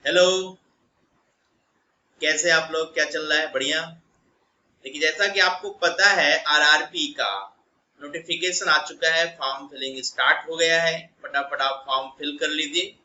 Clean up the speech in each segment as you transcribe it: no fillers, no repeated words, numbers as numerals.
Hello. कैसे आप लोग, क्या चल रहा है? बढ़िया। देखिए, जैसा कि आपको पता है आरआरपी का नोटिफिकेशन आ चुका है, फॉर्म फिलिंग स्टार्ट हो गया है। फटाफट आप फॉर्म फिल कर लीजिए।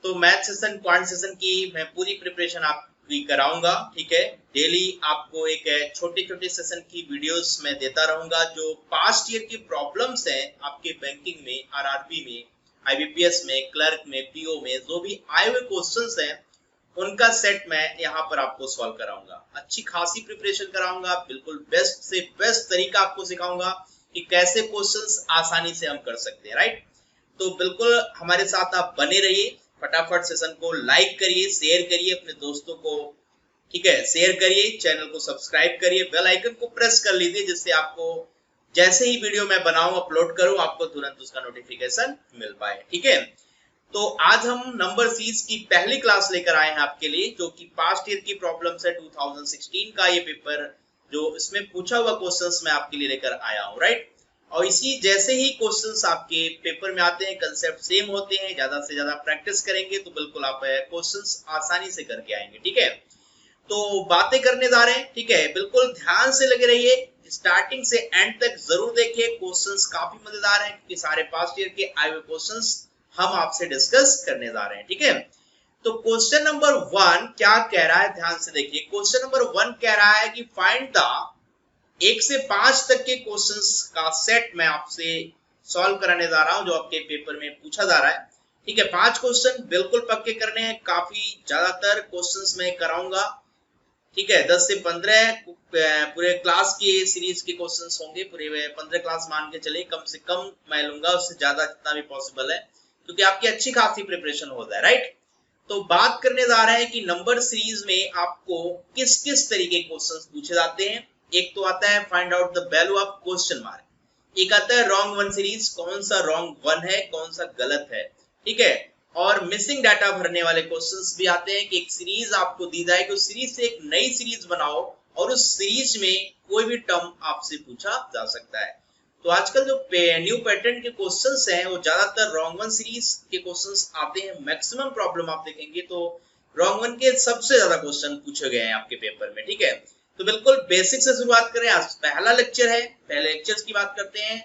तो मैथ सेशन क्वांट सेशन की मैं पूरी प्रिपरेशन आपकी कराऊंगा, ठीक है। डेली आपको एक छोटे छोटे सेशन की वीडियोस मैं देता रहूंगा, जो पास्ट ईयर की प्रॉब्लम्स हैं आपके बैंकिंग में, आरआरपी में, आईबीपीएस में, क्लर्क में, पीओ में, जो भी आए हुए क्वेश्चंस हैं उनका सेट मैं यहाँ पर आपको सॉल्व कराऊंगा। अच्छी खासी प्रिपरेशन कराऊंगा, बिल्कुल बेस्ट से बेस्ट तरीका आपको सिखाऊंगा कि कैसे क्वेश्चंस आसानी से हम कर सकते हैं, राइट। तो बिल्कुल हमारे साथ आप बने रहिए। फटाफट सेशन को लाइक करिए, शेयर करिए अपने दोस्तों को, ठीक है, शेयर करिए, चैनल को सब्सक्राइब करिए, बेल आइकन को प्रेस कर लीजिए, जिससे आपको जैसे ही वीडियो मैं बनाऊं, अपलोड करूं, आपको तुरंत उसका नोटिफिकेशन मिल पाए, ठीक है। तो आज हम नंबर सीरीज की पहली क्लास लेकर आए हैं आपके लिए, जो कि पास्ट ईयर की प्रॉब्लम्स है। 2016 का ये पेपर, जो इसमें पूछा हुआ क्वेश्चंस मैं आपके लिए लेकर आया हूं, राइट। और इसी जैसे ही क्वेश्चंस आपके पेपर में आते हैं, कंसेप्ट सेम होते हैं, ज्यादा से ज्यादा प्रैक्टिस करेंगे तो बिल्कुल आप क्वेश्चंस आसानी से करके आएंगे, ठीक है। तो बातें करने जा रहे हैं, ठीक है, बिल्कुल ध्यान से लगे रहिए, स्टार्टिंग से एंड तक जरूर देखिए। क्वेश्चंस काफी मजेदार हैं, क्योंकि सारे पास्ट ईयर के आए हुए क्वेश्चंस हम आपसे डिस्कस करने जा रहे हैं, ठीक है। तो क्वेश्चन नंबर 1 क्या कह रहा है, ध्यान से देखिए। क्वेश्चन नंबर 1 कह रहा है कि फाइंड द 1 से 5 तक के क्वेश्चंस का सेट मैं आपसे सॉल्व कराने जा रहा हूं, जो आपके पेपर में पूछा जा रहा है, ठीक है। 5 क्वेश्चन बिल्कुल पक्के करने हैं, काफी ज्यादातर क्वेश्चंस मैं कराऊंगा, ठीक है। 10 से 15 पूरे क्लास की सीरीज के क्वेश्चंस होंगे, पूरे 15 क्लास मान के चले, कम से कम मैं लूंगा, उससे ज्यादा जितना भी पॉसिबल है, क्योंकि आपकी अच्छी खासी प्रिपरेशन हो जाए, राइट। तो बात करने जा रहे हैं कि नंबर सीरीज में आपको किस किस तरीके के क्वेश्चंस पूछे जाते हैं। एक तो आता है find out the value of question mark, एक आता है रॉन्ग वन सीरीज, कौन सा रॉन्ग वन है, कौन सा गलत है, ठीक है। और मिसिंग डाटा भरने वाले क्वेश्चंस भी आते हैं कि एक सीरीज आपको दी जाएगी, उस सीरीज से एक नई सीरीज बनाओ और उस सीरीज में कोई भी टर्म आपसे पूछा जा सकता है। तो आजकल जो न्यू पैटर्न के क्वेश्चंस हैं वो ज्यादातर रॉन्ग वन सीरीज के क्वेश्चंस आते हैं। मैक्सिमम प्रॉब्लम आप देखेंगे तो रॉन्ग वन के सबसे ज्यादा क्वेश्चन पूछे गए हैं आपके पेपर में, ठीक है। तो बिल्कुल बेसिक से शुरुआत करें, आज पहला लेक्चर है, पहले लेक्चर्स की बात करते हैं।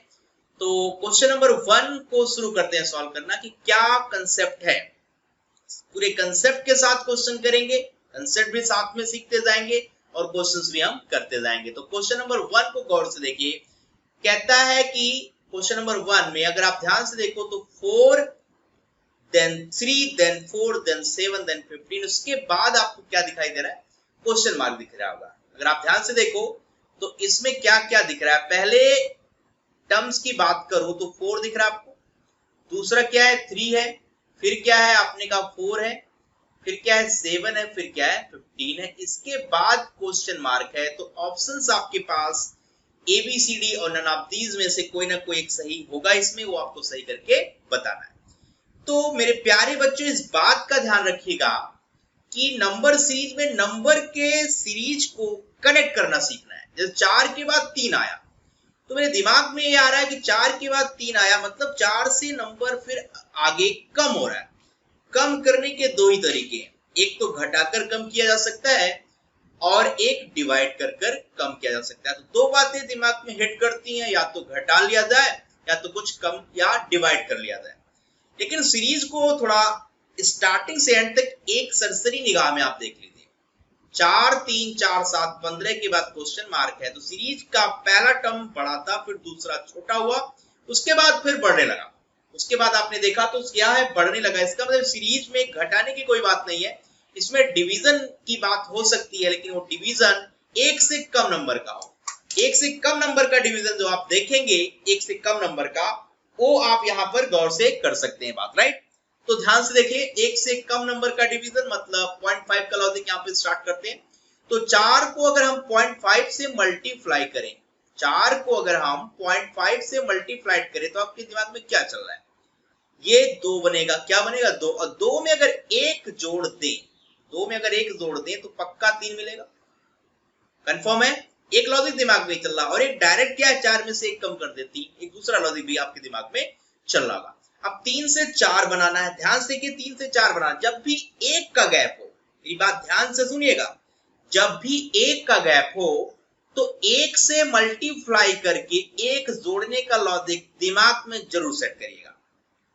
तो क्वेश्चन नंबर 1 को शुरू करते हैं सॉल्व करना कि क्या कंसेप्ट है। पूरे कंसेप्ट के साथ क्वेश्चन करेंगे, कंसेप्ट भी साथ में सीखते जाएंगे और क्वेश्चंस भी हम करते जाएंगे। तो क्वेश्चन नंबर 1 को गौर से देखिए। कहता है कि क्वेश्चन नंबर 1 में अगर आप ध्यान से देखो तो 4 देन 3 देन 4 देन 7 देन 15, उसके बाद आपको क्या दिखाई दे रहा है? क्वेश्चन मार्क दिख रहा होगा। अगर आप ध्यान से देखो तो इसमें क्या क्या दिख रहा है। पहले टर्म्स की बात करूं तो 4 दिख रहा है आपको, दूसरा क्या है 3 है, फिर क्या है आपने कहा 4 है, फिर क्या है 7 है, फिर क्या है 15 है। इसके बाद क्वेश्चन मार्क है। तो ऑप्शंस आपके पास ए बी सी डी और नन ऑफ दीज में से कोई ना कोई एक सही होगा इसमें, वो आपको सही करके बताना है। तो मेरे प्यारे बच्चों, इस बात का ध्यान रखिएगा कि नंबर सीरीज में नंबर के सीरीज को कनेक्ट करना सीखना है। जैसे 4 के बाद 3 आया तो मेरे दिमाग में ये आ रहा है कि 4 के बाद 3 आया मतलब 4 से नंबर फिर आगे कम हो रहा है। कम करने के दो ही तरीके हैं, एक तो घटाकर कम किया जा सकता है और एक डिवाइड कर कर कम किया जा सकता है। तो दो बातें दिमाग में हिट करती हैं, या तो घटा लिया जाए या तो कुछ कम या डिवाइड कर लिया जाए। लेकिन सीरीज को थोड़ा स्टार्टिंग से एंड तक एक सरसरी निगाह में आप देख लीजिए। 4 3 4 7 15 के बाद क्वेश्चन मार्क है, तो सीरीज का पहला टर्म बड़ा था, फिर दूसरा छोटा हुआ, उसके बाद फिर बढ़ने लगा। उसके बाद आपने देखा तो क्या है, बढ़ने लगा। इसका मतलब सीरीज में घटाने की कोई बात नहीं है, इसमें डिवीजन की बात हो सकती है, लेकिन वो डिवीजन एक से कम नंबर का हो। एक से कम नंबर का डिवीजन जो आप देखेंगे, एक से कम नंबर का, वो आप यहाँ पर गौर से कर सकते हैं बात, राइट। तो ध्यान से देखिए, एक से कम नंबर का डिवीजन मतलब 0.5 का लॉजिक यहाँ पे स्टार्ट करते हैं। तो 4 को अगर हम 0.5 से मल्टीप्लाई करें, 4 को अगर हम 0.5 से मल्टीप्लाई करें तो आपके दिमाग में क्या चल रहा है? ये 2 बनेगा, क्या बनेगा? 2। और 2 में अगर एक जोड़ दें, 2 में अगर एक जोड़ दें तो पक्का 3 मिलेगा। कंफर्म है? एक लॉजिक दिमाग में चल रहा, और एक डायरेक्ट क्या है, 4 में से एक कम कर देती, एक दूसरा लॉजिक भी आपके दिमाग में चल रहा होगा। अब 3 से 4 बनाना है, ध्यान से देखिए 3 से 4 बनाना, जब भी एक का गैप हो, ये बात ध्यान से सुनिएगा, जब भी एक का गैप हो तो एक से मल्टीप्लाई करके एक जोड़ने का लॉजिक दिमाग में जरूर सेट करिएगा।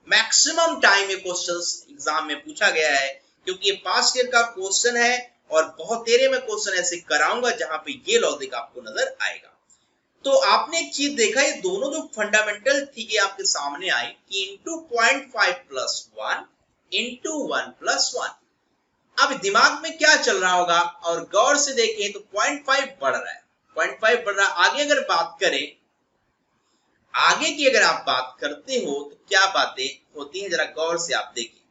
मैक्सिमम टाइम ये क्वेश्चन एग्जाम में पूछा गया है, क्योंकि ये पास्ट ईयर का क्वेश्चन है और बहुत तेरे में क्वेश्चन ऐसे कराऊंगा जहां पे ये लॉजिक आपको नजर आएगा। तो आपने एक चीज देखा, ये दोनों जो फंडामेंटल थी ये आपके सामने आई कि इंटू 0.5 प्लस 1 इंटू 1 प्लस 1। अब दिमाग में क्या चल रहा होगा, और गौर से देखें तो 0.5 बढ़ रहा है, 0.5 बढ़ रहा है। आगे अगर बात करें, आगे की अगर आप बात करते हो तो क्या बातें होती हैं, जरा गौर से आप देखिए।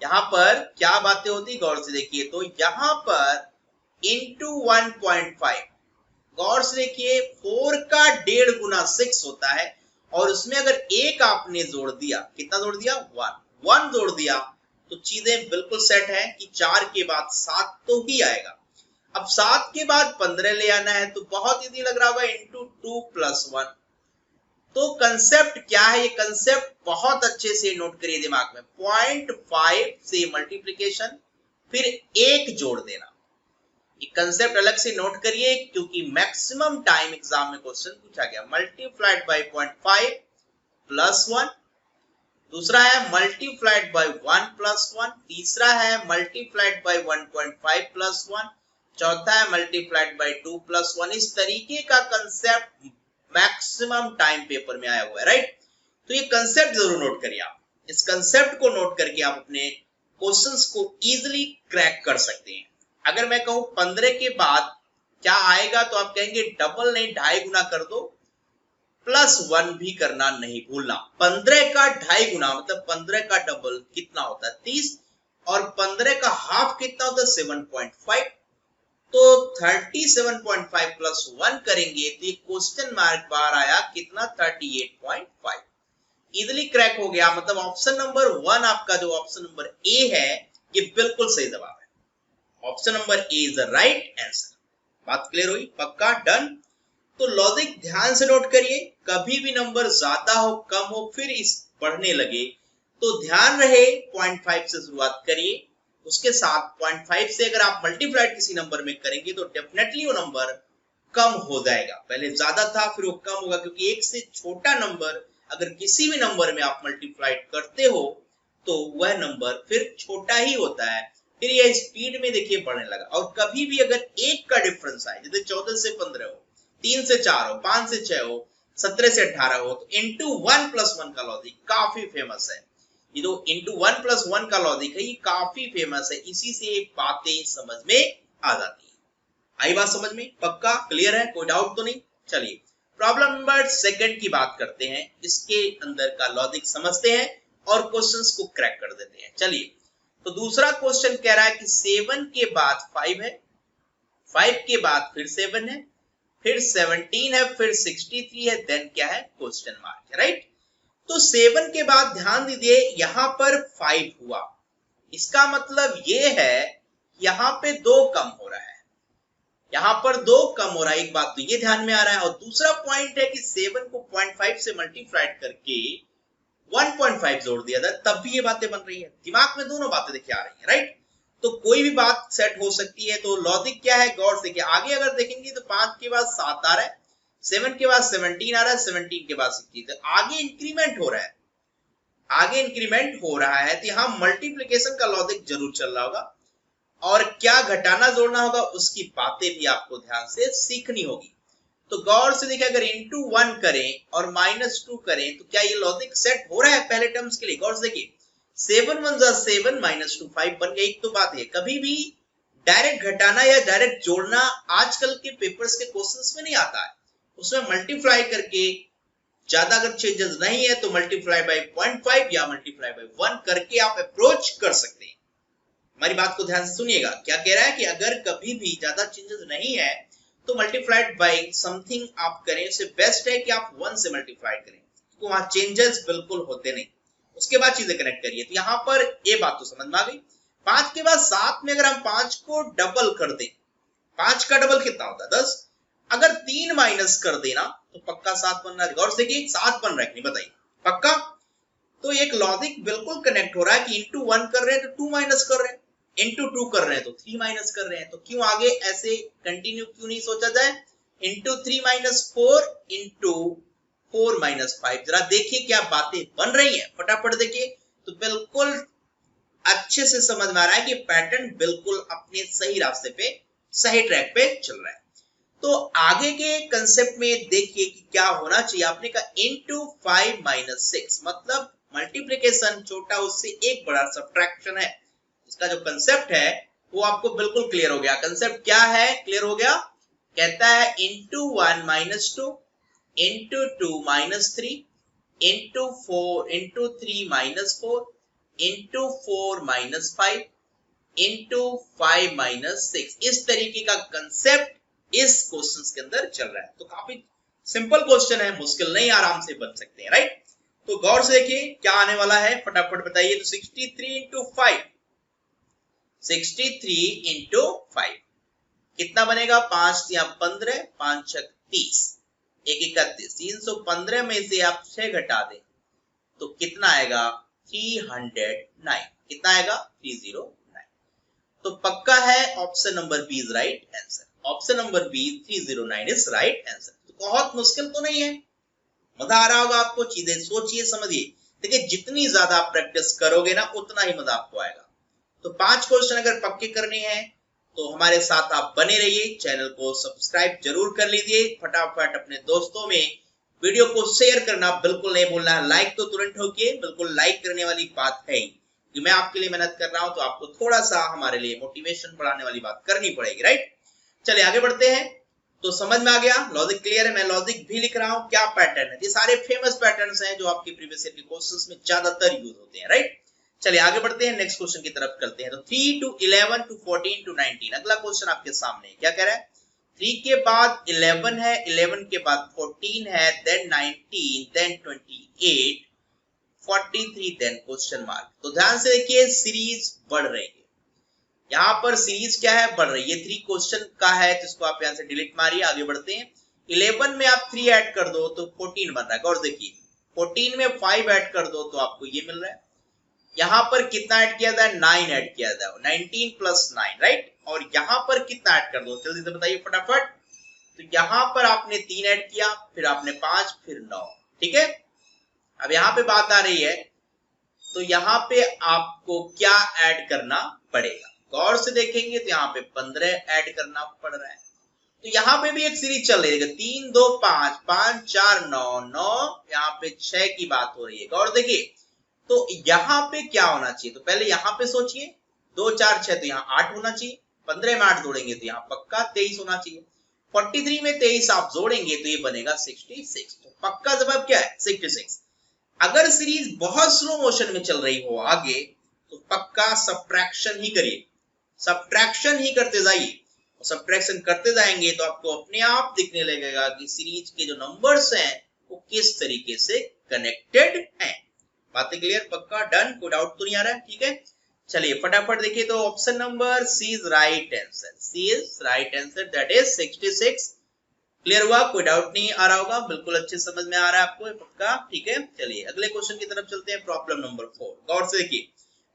यहां पर क्या बातें होती, गौर से देखिए। तो यहां पर इंटू 1.5, गौर से देखिए 4 का 1.5 गुना 6 होता है, और उसमें अगर एक आपने जोड़ दिया, कितना जोड़ दिया, 1 जोड़ दिया, तो चीजें बिल्कुल सेट है कि 4 के बाद 7 तो ही आएगा। अब 7 के बाद 15 ले आना है, तो बहुत इजी लग रहा होगा, इंटू 2 प्लस 1। तो कंसेप्ट क्या है, ये कंसेप्ट बहुत अच्छे से नोट करिए दिमाग में। 0.5 से मल्टीप्लिकेशन, फिर 1 जोड़ देना, ये कंसेप्ट अलग से नोट करिए, क्योंकि मैक्सिमम टाइम एग्जाम में क्वेश्चन पूछा गया। मल्टीप्लाइड बाय 0.5 प्लस 1, दूसरा है मल्टीप्लाइड बाय 1 प्लस 1, तीसरा है मल्टीप्लाइड बाय 1.5 प्लस 1, चौथा है मल्टीप्लाइड बाय 2 प्लस 1। इस तरीके का कंसेप्ट मैक्सिमम टाइम पेपर में आया हुआ है, राइट। तो ये कंसेप्ट जरूर नोट करिए आप, इस कंसेप्ट को नोट करके आप अपने क्वेश्चंस को इजीली क्रैक कर सकते हैं। अगर मैं कहूं 15 के बाद क्या आएगा, तो आप कहेंगे डबल नहीं 2.5 गुना कर दो, प्लस 1 भी करना नहीं भूलना। 15 का 2.5 गुना मतलब 15 का डबल कितना होता है, 30, और 15 का हाफ कितना होता है, 7.5। तो 37.5 प्लस 1 करेंगे तो ये क्वेश्चन मार्क बार आया कितना, 38.5। इजिली क्रैक हो गया, मतलब ऑप्शन नंबर 1 आपका जो ऑप्शन नंबर ए है ये बिल्कुल सही जवाब है। Option number A is the right answer. बात क्लियर हुई, पक्का, डन। तो लॉजिक ध्यान से नोट करिए, कभी भी नंबर ज्यादा हो कम हो फिर इस बढ़ने लगे तो ध्यान रहे 0.5 से शुरुआत करिए, उसके साथ 0.5 से अगर आप मल्टीप्लाइड किसी नंबर में करेंगे तो डेफिनेटली वो नंबर कम हो जाएगा। पहले ज्यादा था फिर वो कम होगा, क्योंकि एक से छोटा नंबर अगर किसी भी नंबर में आप मल्टीप्लाइड करते हो तो वह नंबर फिर छोटा ही होता है, फिर यह स्पीड में देखिए बढ़ने लगा। और कभी भी अगर एक का डिफरेंस आए, जैसे 14 से 15 हो, 3 से 4 हो, 5 से 6 हो, 17 से 18 हो, तो इंटू 1 प्लस 1 का लॉजिक काफी फेमस है। ये जो इंटू 1 प्लस 1 का लॉजिक है ये काफी फेमस है, इसी से बातें समझ में आ जाती है। आई बात समझ में, पक्का क्लियर है, कोई डाउट तो नहीं। चलिए प्रॉब्लम नंबर 2 की बात करते हैं, इसके अंदर का लॉजिक समझते हैं और क्वेश्चंस को क्रैक कर देते हैं। चलिए, तो दूसरा क्वेश्चन कह रहा है कि 7 के बाद 5 है, 5 के बाद फिर 7 है, फिर 17 है, फिर 63 है, देन क्या है, क्वेश्चन मार्क है, राइट। तो 7 के बाद ध्यान दीजिए यहां पर 5 हुआ, इसका मतलब ये है यहां पे 2 कम हो रहा है, यहां पर 2 कम हो रहा है, एक बात तो ये ध्यान में आ रहा है। और दूसरा पॉइंट है कि 7 को 0.5 से मल्टीप्लाइड करके 1.5 जोड़ दिया था, तब भी ये बातें बन रही है। दिमाग में दोनों बातें देखिए आ रही है, राइट। तो कोई भी बात सेट हो सकती है। तो लॉजिक क्या है, गौर से देखिए। आगे अगर देखेंगे तो 5 के बाद 7 आ रहा है, 7 के बाद 17 आ रहा है, 17 के बाद 60, तो आगे इंक्रीमेंट हो रहा है, आगे इंक्रीमेंट हो रहा है। तो यहाँ मल्टीप्लिकेशन का लॉजिक जरूर चल रहा होगा, और क्या घटाना जोड़ना होगा उसकी बातें भी आपको ध्यान से सीखनी होगी। तो गौर से देखिए, अगर इंटू 1 करें और -2 करें तो क्या ये लॉजिक सेट हो रहा है पहले टर्म्स के लिए। गौर से देखिए, 7 1 जा 7 -2 5 बन गया। एक तो बात है, कभी भी डायरेक्ट घटाना या डायरेक्ट जोड़ना आजकल के पेपर्स के क्वेश्चंस में नहीं आता है, उसमें मल्टीप्लाई करके, ज्यादा अगर चेंजेस नहीं है तो मल्टीप्लाई बाय 0.5 या मल्टीप्लाई बाय 1 करके आप अप्रोच कर सकते हैं। हमारी बात को ध्यान से सुनिएगा, क्या कह रहा है कि अगर कभी भी ज्यादा चेंजेस नहीं है तो मल्टीप्लाइड बाय समथिंग आप करें, उससे बेस्ट है कि आप 1 से मल्टीप्लाई करें, तो वहां चेंजेस बिल्कुल होते नहीं। उसके बाद चीजें कनेक्ट करिए। तो यहाँ पर ये बात तो समझ में आ गई। 5 के बाद 7 में अगर हम 5 को डबल कर दें, 5 का डबल कितना होता है, 10। अगर 3 माइनस कर देना तो पक्का 7 बन रहा है। गौर से कि 7 बन रहा है कि नहीं बताइए, पक्का। तो एक लॉजिक बिल्कुल कनेक्ट हो रहा है कि इंटू 1 कर रहे हैं तो 2 माइनस कर रहे हैं, इंटू 2 कर रहे हैं तो 3 माइनस कर रहे हैं, तो क्यों आगे ऐसे कंटिन्यू क्यों नहीं सोचा जाए, इंटू 3 माइनस 4 इंटू 4 माइनस 5। जरा देखिए क्या बातें बन रही हैं, फटाफट देखिए। तो बिल्कुल अच्छे से समझ में आ रहा है कि पैटर्न बिल्कुल अपने सही रास्ते पे, सही ट्रैक पे चल रहा है। तो आगे के कंसेप्ट में देखिए कि क्या होना चाहिए। आपने कहा इंटू 5 माइनस 6 मतलब मल्टीप्लीकेशन छोटा उससे एक बड़ा, सब्ट्रैक्शन है। इसका जो कंसेप्ट है वो आपको बिल्कुल क्लियर हो गया। कंसेप्ट क्या है, क्लियर हो गया। कहता है into 1 minus 2 into 2 minus 3 into 4 into 3 minus 4 into 4 minus 5 into 5 minus 6। इस तरीके का कंसेप्ट इस क्वेश्चन के अंदर चल रहा है। तो काफी सिंपल क्वेश्चन है, मुश्किल नहीं, आराम से बन सकते हैं, राइट। तो गौर से देखिए क्या आने वाला है, फटाफट बताइए। तो 63 इंटू 5, 63 इंटू 5 कितना बनेगा, 5 या 15, 5 6 30, 1 31, 315 में से आप 6 घटा दें तो कितना आएगा, 309। कितना आएगा, 309। तो पक्का है option number B is right answer. Option number B 309 is right answer. तो बहुत मुश्किल तो नहीं है, मजा आ रहा होगा आपको, चीजें सोचिए समझिए। देखिए जितनी ज्यादा आप प्रैक्टिस करोगे ना उतना ही मजा आपको आएगा। तो 5 क्वेश्चन अगर पक्के करने हैं तो हमारे साथ आप बने रहिए, चैनल को सब्सक्राइब जरूर कर लीजिए। फटाफट अपने दोस्तों में वीडियो को शेयर करना बिल्कुल नहीं भूलना है। लाइक तो तुरंत ठोकिए, बिल्कुल लाइक करने वाली बात है ही कि मैं आपके लिए मेहनत कर रहा हूं, तो आपको थोड़ा सा हमारे लिए मोटिवेशन बढ़ाने वाली बात करनी पड़ेगी, राइट। चलिए आगे बढ़ते हैं। तो समझ में आ गया, लॉजिक क्लियर है। मैं लॉजिक भी लिख रहा हूं, क्या पैटर्न है, ये सारे फेमस पैटर्न्स हैं जो आपके प्रीवियस ईयर के क्वेश्चंस में ज्यादातर यूज होते हैं, राइट। चलिए आगे बढ़ते हैं, नेक्स्ट क्वेश्चन की तरफ करते हैं। तो 3 to 11 to 14 to 19 अगला क्वेश्चन आपके सामने क्या कह रहा है। 3 के बाद 11 है, 11 के बाद 14 है, then 19, then 28, 43, then question mark. तो ध्यान से देखिए, सीरीज बढ़ रही है। यहाँ पर सीरीज क्या है, बढ़ रही है। 3 क्वेश्चन का है जिसको आप यहाँ से डिलीट मारिए, आगे बढ़ते हैं। 11 में आप 3 ऐड कर दो तो 14 बन रहा है। और देखिए 14 में 5 ऐड कर दो तो आपको ये मिल रहा है। यहाँ पर कितना ऐड किया था, 9 ऐड किया था, 19 प्लस 9, राइट। और यहाँ पर कितना ऐड कर दो, जल्दी से बताइए फटाफट। तो यहाँ पर आपने 3 ऐड किया, फिर आपने 5, फिर 9, ठीक है। अब यहाँ पे बात आ रही है, तो यहाँ पे आपको क्या ऐड करना पड़ेगा, गौर से देखेंगे तो यहाँ पे 15 ऐड करना पड़ रहा है। तो यहाँ पे भी एक सीरीज चल रही है, 3 2 5, 5 4 9, 9, यहाँ पे 6 की बात हो रही है। गौर देखिए, तो यहाँ पे क्या होना चाहिए, तो पहले यहाँ पे सोचिए, 2 4 6 तो यहाँ 8 होना चाहिए, 15 में 8 जोड़ेंगे तो यहाँ पक्का 23 होना चाहिए, 43 में 23 आप जोड़ेंगे तो ये बनेगा 66। तो पक्का जवाब क्या है, 66। अगर सीरीज बहुत स्लो मोशन में चल रही हो आगे तो पक्का सब्ट्रैक्शन ही करिए, सब्ट्रैक्शन ही करते जाइए। सब्ट्रैक्शन करते जाएंगे तो आपको अपने आप दिखने लगेगा कि सीरीज के जो नंबर्स हैं वो किस तरीके से कनेक्टेड हैं। बातें क्लियर, पक्का, डन, कोई डाउट तो नहीं आ रहा है, ठीक है। चलिए फटाफट देखिए। तो option number C is right answer, C is right answer, that is 66। Clear हुआ, कोई डाउट नहीं आ रहा होगा, बिल्कुल अच्छे समझ में आ रहा है आपको, पक्का, ठीक है। चलिए अगले क्वेश्चन की तरफ चलते हैं, प्रॉब्लम नंबर 4। गौर से देखिए,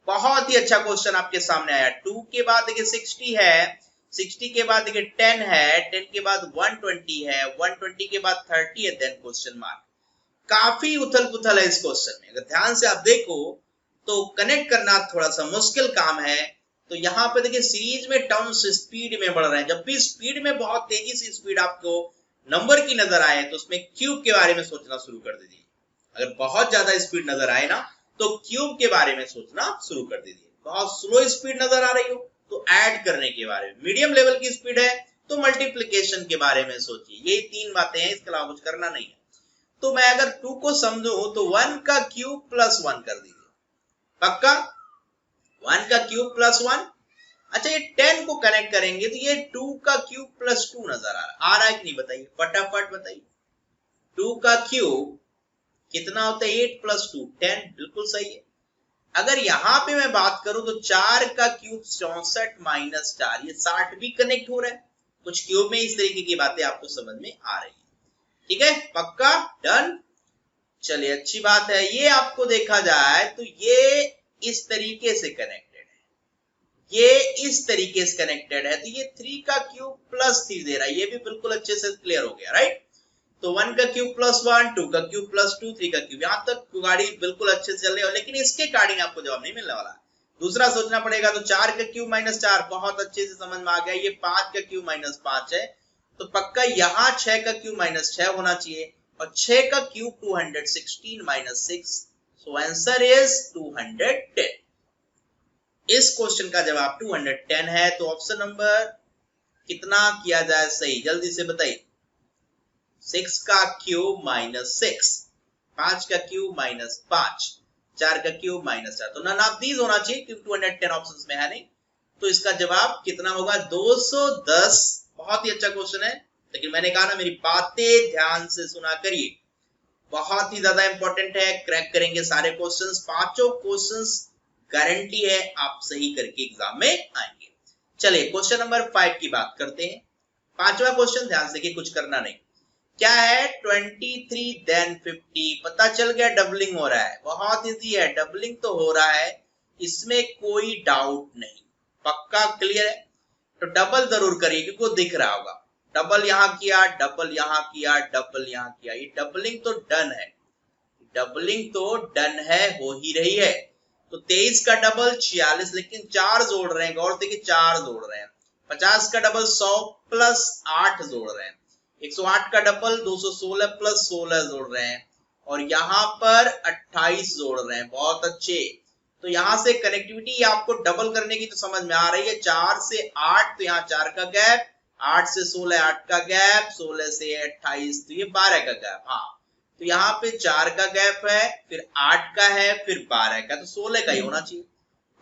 बहुत ही अच्छा क्वेश्चन आपके सामने आया। 2 के बाद देखिए 60 है, 60 के बाद देखिए 10 है, 10 के बाद 120 है, 120 के बाद 30 है, देन क्वेश्चन मार्क। काफी उथल पुथल है इस क्वेश्चन में, अगर ध्यान से आप देखो तो कनेक्ट करना थोड़ा सा मुश्किल काम है। तो यहाँ पे देखिए सीरीज में टर्म्स स्पीड में बढ़ रहे हैं, जब भी स्पीड में बहुत तेजी से स्पीड आपको नंबर की नजर आए तो उसमें क्यूब के बारे में सोचना शुरू कर दीजिए। अगर बहुत ज्यादा स्पीड नजर आए ना तो क्यूब के बारे में सोचना शुरू कर दीजिए। बहुत स्लो स्पीड नजर आ रही हो तो ऐड करने के बारे में, मीडियम लेवल की स्पीड है तो मल्टीप्लीकेशन के बारे में सोचिए। यही 3 बातें हैं, इसके अलावा कुछ करना नहीं है। तो मैं अगर 2 को समझू तो 1 का क्यूब प्लस 1 कर दीजिए, पक्का 1 का क्यूब प्लस 1। अच्छा ये 10 को कनेक्ट करेंगे तो ये 2 का क्यूब प्लस 2 नजर आ रहा है कि नहीं, बताइए फटाफट बताइए। 2 का क्यूब कितना होता है, 8 प्लस 2 10, बिल्कुल सही है। अगर यहां पे मैं बात करूं तो 4 का क्यूब 64 माइनस 4, ये 60 भी कनेक्ट हो रहा है। कुछ क्यूब में इस तरीके की बातें आपको समझ में आ रही है, ठीक है, पक्का, डन। चलिए अच्छी बात है। ये आपको देखा जाए तो ये इस तरीके से कनेक्टेड है, ये इस तरीके से कनेक्टेड है, तो ये 3 का क्यूब प्लस 3 दे रहा है, ये भी बिल्कुल अच्छे से क्लियर हो गया, राइट। तो 1 का क्यूब प्लस 1, 2 का क्यूब प्लस 2, 3 का क्यूब, यहां तक गाड़ी बिल्कुल अच्छे से चल रही है, लेकिन इसके अकॉर्डिंग आपको जवाब नहीं मिलने वाला। दूसरा सोचना पड़ेगा। तो 4 का क्यूब माइनस 4 बहुत अच्छे से समझ में आ गया, ये 5 का क्यूब माइनस 5 है, तो पक्का यहाँ 6 का क्यूब माइनस 6 होना चाहिए, और 6 का cube 216 minus 6, so answer is 210। इस क्वेश्चन का जवाब 210 है। तो ऑप्शन नंबर कितना किया जाए सही, जल्दी से बताइए। 6 का क्यूब माइनस 6, 5 का क्यूब माइनस 5, 4 का क्यूब माइनस 4, तो नन ऑफ दीज होना चाहिए क्योंकि 210 ऑप्शंस में है नहीं। तो इसका जवाब कितना होगा, 210। बहुत ही अच्छा क्वेश्चन है, लेकिन मैंने कहा ना मेरी बातें ध्यान से सुना करिए, बहुत ही ज्यादा इंपॉर्टेंट है। क्रैक करेंगे सारे क्वेश्चंस, पांचों क्वेश्चंस गारंटी है आप सही करके एग्जाम में आएंगे। चलिए क्वेश्चन नंबर 5 की बात करते हैं। पांचवा क्वेश्चन ध्यान से कि कुछ करना नहीं, क्या है 23 देन 50, पता चल गया डबलिंग हो रहा है, बहुत इजी है, डबलिंग तो हो रहा है, इसमें कोई डाउट नहीं, पक्का क्लियर है। तो डबल जरूर करिए क्योंकि वो दिख रहा होगा, डबल यहां किया, डबल यहां किया, डबल यहां किया, ये डबलिंग तो डन है, डबलिंग तो डन है, हो ही रही है। तो 23 का डबल 46, लेकिन 4 जोड़ रहे हैं, गौर से कि 4 जोड़ रहे हैं। 50 का डबल 100 प्लस 8 जोड़ रहे हैं। 108 का डबल 216 प्लस 16 जोड़ रहे हैं, और यहाँ पर 28 जोड़ रहे हैं, बहुत अच्छे। तो यहाँ से कनेक्टिविटी आपको डबल करने की तो समझ में आ रही है, 4 से 8 तो यहाँ 4 का गैप, 8 से 16 8 का गैप, 16 से 28 तो ये 12 का गैप। हाँ, तो यहाँ पे 4 का गैप है, फिर 8 का है, फिर 12 का, तो 16 का ही होना चाहिए,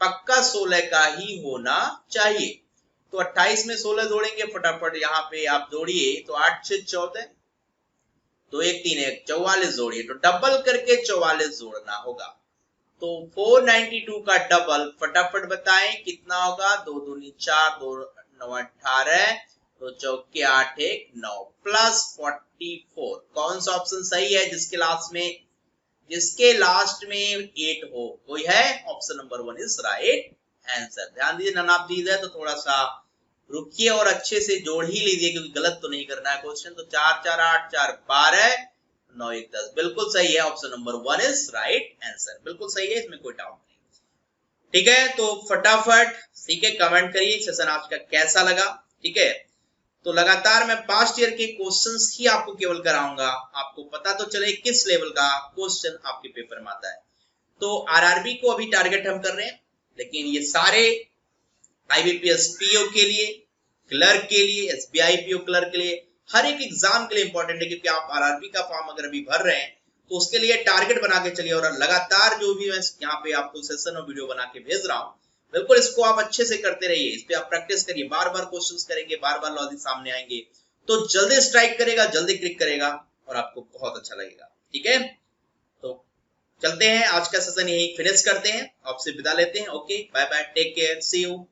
पक्का 16 का ही होना चाहिए। तो 28 में 16 जोड़ेंगे फटाफट, यहाँ पे आप जोड़िए, तो 8 से 14, 2 1 3 1 44 जोड़िए, तो डबल करके 44 जोड़ना होगा। तो 492 का डबल फटाफट बताएं कितना होगा, 2 दूनी 4, 2 9 18, 2 चौके 8 1 9 प्लस 44। कौन सा ऑप्शन सही है जिसके लास्ट में 8 हो, कोई है? Option number 1 is right answer. ध्यान दीजिए, नन ऑफ दीज है तो थोड़ा सा रुकिए और अच्छे से जोड़ ही लीजिए क्योंकि गलत तो नहीं करना है क्वेश्चन। तो 4 4 8 4 12, 9 1 10, बिल्कुल सही है, option number 1 is right answer, बिल्कुल सही है, इसमें कोई डाउट नहीं। ठीक है, तो फटाफट ठीक है कमेंट करिए सेशन आज का कैसा लगा। ठीक है, तो लगातार मैं पास्ट ईयर के क्वेश्चंस ही आपको केवल कराऊंगा, आपको पता तो चले किस लेवल का क्वेश्चन आपके पेपर में आता है। तो आरआरबी को अभी टारगेट हम कर रहे हैं, लेकिन ये सारे आईबीपीएस पीओ के लिए, क्लर्क के लिए, एसबीआई पीओ क्लर्क के लिए, हर एक एग्जाम के लिए इंपॉर्टेंट है, क्योंकि आप आरआरबी का फॉर्म अगर अभी भर रहे हैं तो उसके लिए टारगेट बना के चलिए। और लगातार जो भी मैं यहाँ पे आपको सेशन और वीडियो बना के भेज रहा हूँ, बिल्कुल इसको आप अच्छे से करते रहिए, इस पे आप प्रैक्टिस करिए, बार बार क्वेश्चंस करेंगे, बार बार लॉजिक सामने आएंगे, तो जल्दी स्ट्राइक करेगा, जल्दी क्लिक करेगा और आपको बहुत अच्छा लगेगा। ठीक है, तो चलते हैं, आज का सेशन यही फिनिश करते हैं, आपसे विदा लेते हैं। Okay, bye bye, take care, see you.